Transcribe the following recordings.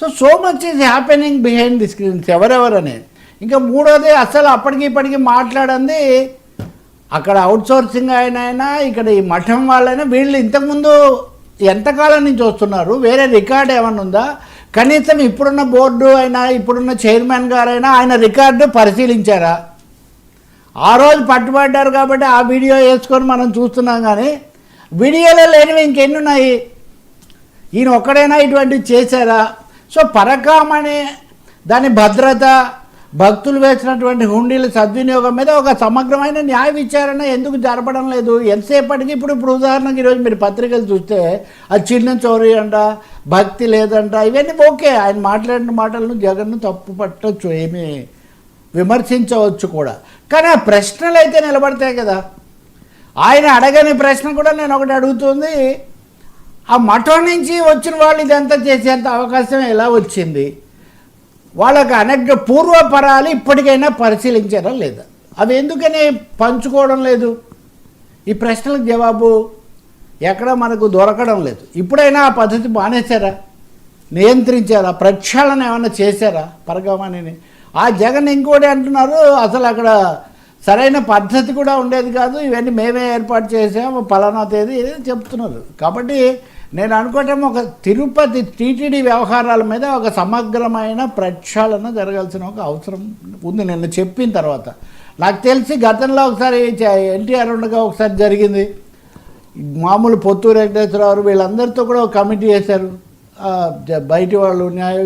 So much is happening behind the screens ఎవరెవరని. ఇంకా మూడోది అసలు అప్పటికి ఇప్పటికి మాట్లాడంది అక్కడ అవుట్సోర్సింగ్ అయినా ఇక్కడ ఈ మఠం వాళ్ళైనా వీళ్ళు ఇంతకుముందు ఎంతకాలం నుంచి వస్తున్నారు, వేరే రికార్డు ఏమన్నా ఉందా, కనీసం ఇప్పుడున్న బోర్డు అయినా ఇప్పుడున్న చైర్మన్ గారైనా ఆయన రికార్డు పరిశీలించారా? ఆ రోజు పట్టుబడ్డారు కాబట్టి ఆ వీడియో వేసుకొని మనం చూస్తున్నాం, కానీ వీడియోలో లేనివి ఇంకెన్ని ఉన్నాయి? ఈయన ఒక్కడైనా ఇటువంటివి చేశారా? సో పరకామని దాని భద్రత, భక్తులు వేసినటువంటి హుండీల సద్వినియోగం మీద ఒక సమగ్రమైన న్యాయ విచారణ ఎందుకు జరపడం లేదు? ఎంతసేపటికి ఇప్పుడు ఉదాహరణకి ఈరోజు మీరు పత్రికలు చూస్తే అది చిన్న చోరీ అంట, భక్తి లేదంట, ఇవన్నీ ఓకే. ఆయన మాట్లాడిన మాటలను జగన్ను తప్పు పట్టవచ్చు, ఏమీ విమర్శించవచ్చు కూడా, కానీ ఆ ప్రశ్నలు అయితే నిలబడతాయి కదా. ఆయన అడగని ప్రశ్న కూడా నేను ఒకటి అడుగుతుంది, ఆ మఠం నుంచి వచ్చిన వాళ్ళు ఇదంతా చేసేంత అవకాశం ఎలా వచ్చింది? వాళ్ళకి అనేక పూర్వపరాలు ఇప్పటికైనా పరిశీలించారా లేదా? అవి ఎందుకని పంచుకోవడం లేదు? ఈ ప్రశ్నలకు జవాబు ఎక్కడ మనకు దొరకడం లేదు. ఇప్పుడైనా ఆ పద్ధతి మానేశారా, నియంత్రించారా, ప్రక్షాళన ఏమైనా చేశారా పరకామణిని? ఆ జగన్ ఇంకోటి అంటున్నారు, అసలు అక్కడ సరైన పద్ధతి కూడా ఉండేది కాదు, ఇవన్నీ మేమే ఏర్పాటు చేసాము పలానా తేదీ చెప్తున్నారు. కాబట్టి నేను అనుకోవటం ఒక తిరుపతి టీటీడీ వ్యవహారాల మీద ఒక సమగ్రమైన ప్రక్షాళన జరగాల్సిన ఒక అవసరం ఉంది. నిన్న చెప్పిన తర్వాత నాకు తెలిసి గతంలో ఒకసారి ఎన్టీఆర్ ఉండగా ఒకసారి జరిగింది, మామూలు పొత్తూరు వెంకటేశ్వరరావు వీళ్ళందరితో కూడా ఒక కమిటీ వేశారు, బయటి వాళ్ళు న్యాయ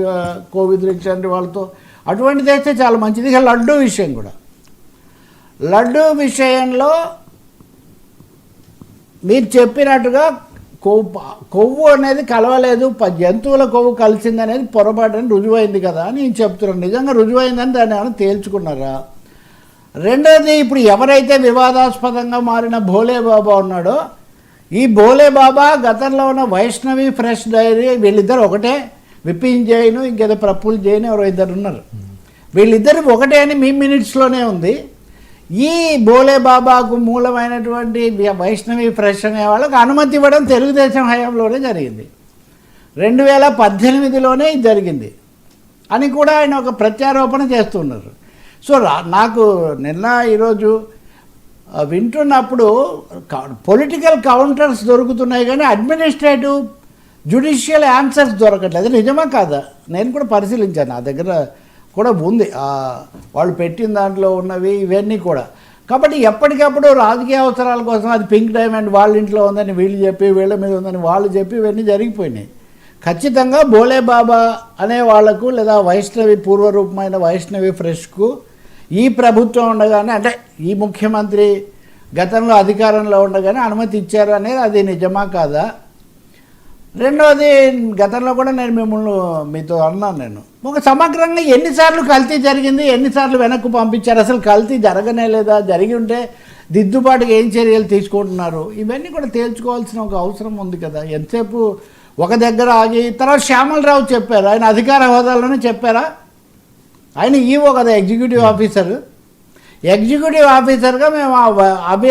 కోవిద్ ఇట్లాంటి వాళ్ళతో. అటువంటిది అయితే చాలా మంచిది. ఇక లడ్డూ విషయం కూడా, లడ్డూ విషయంలో మీరు చెప్పినట్టుగా కొవ్వు అనేది కలవలేదు, జంతువుల కొవ్వు కలిసింది అనేది పొరపాటు రుజువైంది కదా అని నేను చెప్తున్నాను. నిజంగా రుజువైందని దాన్ని ఏమైనా తేల్చుకున్నారా? రెండోది, ఇప్పుడు ఎవరైతే వివాదాస్పదంగా మారిన భోలే బాబా ఉన్నాడో, ఈ భోలే బాబా గతంలో ఉన్న వైష్ణవి ఫ్రెష్ డైరీ వీళ్ళిద్దరు ఒకటే, విపిన్ జైన్ ఇంకేదో ప్రఫుల్ జైన్ ఎవరో ఇద్దరు ఉన్నారు, వీళ్ళిద్దరు ఒకటే అని మీ మినిట్స్లోనే ఉంది. ఈ భోలే బాబాకు మూలమైనటువంటి వైష్ణవి ఫ్రెష్ అనే వాళ్ళకు అనుమతి ఇవ్వడం తెలుగుదేశం హయాంలోనే జరిగింది, 2018లోనే ఇది జరిగింది అని కూడా ఆయన ఒక ప్రత్యారోపణ చేస్తున్నారు. సో నాకు నిన్న ఈరోజు వింటున్నప్పుడు పొలిటికల్ కౌంటర్స్ దొరుకుతున్నాయి కానీ అడ్మినిస్ట్రేటివ్ జ్యుడిషియల్ ఆన్సర్స్ దొరకట్లేదు. నిజమా కాదా? నేను కూడా పరిశీలించాను, నా దగ్గర కూడా ఉంది వాళ్ళు పెట్టిన దాంట్లో ఉన్నవి ఇవన్నీ కూడా. కాబట్టి ఎప్పటికప్పుడు రాజకీయ అవసరాల కోసం అది పింక్ డైమండ్ వాళ్ళ ఇంట్లో ఉందని వీళ్ళు చెప్పి, వీళ్ళ మీద ఉందని వాళ్ళు చెప్పి ఇవన్నీ జరిగిపోయినాయి. ఖచ్చితంగా భోలే బాబా అనే వాళ్లకు లేదా వైష్ణవి పూర్వరూపమైన వైష్ణవి ఫ్రెష్కు ఈ ప్రభుత్వం ఉండగానే, అంటే ఈ ముఖ్యమంత్రి గతంలో అధికారంలో ఉండగానే అనుమతి ఇచ్చారు అనేది అది నిజమా కాదా? రెండవది, గతంలో కూడా నేను మిమ్మల్ని మీతో అన్నాను, నేను ఒక సమగ్రంగా ఎన్నిసార్లు కల్తీ జరిగింది, ఎన్నిసార్లు వెనక్కు పంపించారు, అసలు కల్తీ జరగనే లేదా, జరిగి ఉంటే దిద్దుబాటుగా ఏం చర్యలు తీసుకుంటున్నారు, ఇవన్నీ కూడా తేల్చుకోవాల్సిన ఒక అవసరం ఉంది కదా. ఎంతసేపు ఒక దగ్గర ఆగి తర్వాత శ్యామలరావు చెప్పారు, ఆయన అధికార హోదాలోనే చెప్పారా? ఆయన ఈవో కదా, ఎగ్జిక్యూటివ్ ఆఫీసర్. ఎగ్జిక్యూటివ్ ఆఫీసర్గా మేము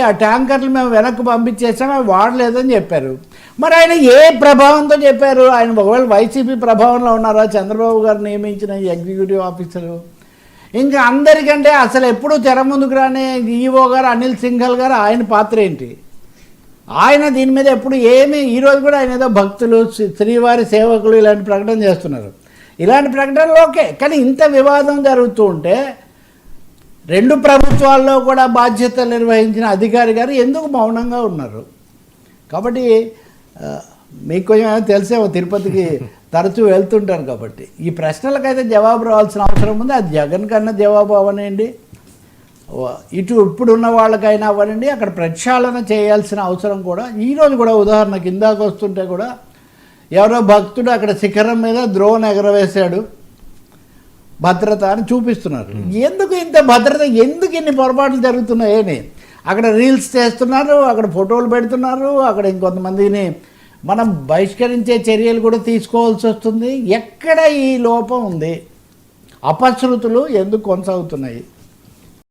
ఆ ట్యాంకర్లు మేము వెనక్కి పంపించేసాం, అవి వాడలేదని చెప్పారు. మరి ఆయన ఏ ప్రభావంతో చెప్పారు? ఆయన ఒకవేళ వైసీపీ ప్రభావంలో ఉన్నారా చంద్రబాబు గారు నియమించిన ఎగ్జిక్యూటివ్ ఆఫీసరు? ఇంకా అందరికంటే అసలు ఎప్పుడూ తెర ముందుకు రాని ఈఓ గారు అనిల్ సింఘల్ గారు, ఆయన పాత్ర ఏంటి? ఆయన దీని మీద ఎప్పుడు ఏమీ, ఈరోజు కూడా ఆయన ఏదో భక్తులు, శ్రీవారి సేవకులు ఇలాంటి ప్రకటన చేస్తున్నారు. ఇలాంటి ప్రకటనలు ఓకే, కానీ ఇంత వివాదం జరుగుతూ ఉంటే రెండు ప్రభుత్వాల్లో కూడా బాధ్యతలు నిర్వహించిన అధికారి గారు ఎందుకు మౌనంగా ఉన్నారు? కాబట్టి మీకు కొంచెం తెలిసేమో, తిరుపతికి తరచూ వెళ్తుంటారు కాబట్టి ఈ ప్రశ్నలకైతే జవాబు రావాల్సిన అవసరం ఉంది. అది జగన్ కన్నా జవాబు అవనండి, ఇప్పుడున్న వాళ్ళకైనా అవ్వనండి, అక్కడ ప్రక్షాళన చేయాల్సిన అవసరం కూడా ఈరోజు కూడా. ఉదాహరణ కిందాకు వస్తుంటే కూడా ఎవరో భక్తుడు అక్కడ శిఖరం మీద ద్రోణ్ ఎగరవేశాడు, భద్రత అని చూపిస్తున్నారు. ఎందుకు ఇంత భద్రత, ఎందుకు ఇన్ని పొరపాట్లు జరుగుతున్నాయని అక్కడ రీల్స్ చేస్తున్నారు, అక్కడ ఫోటోలు పెడుతున్నారు, అక్కడ ఇంకొంతమందిని మనం బహిష్కరించే చర్యలు కూడా తీసుకోవాల్సి వస్తుంది. ఎక్కడ ఈ లోపం ఉంది? అపశృతులు ఎందుకు కొనసాగుతున్నాయి?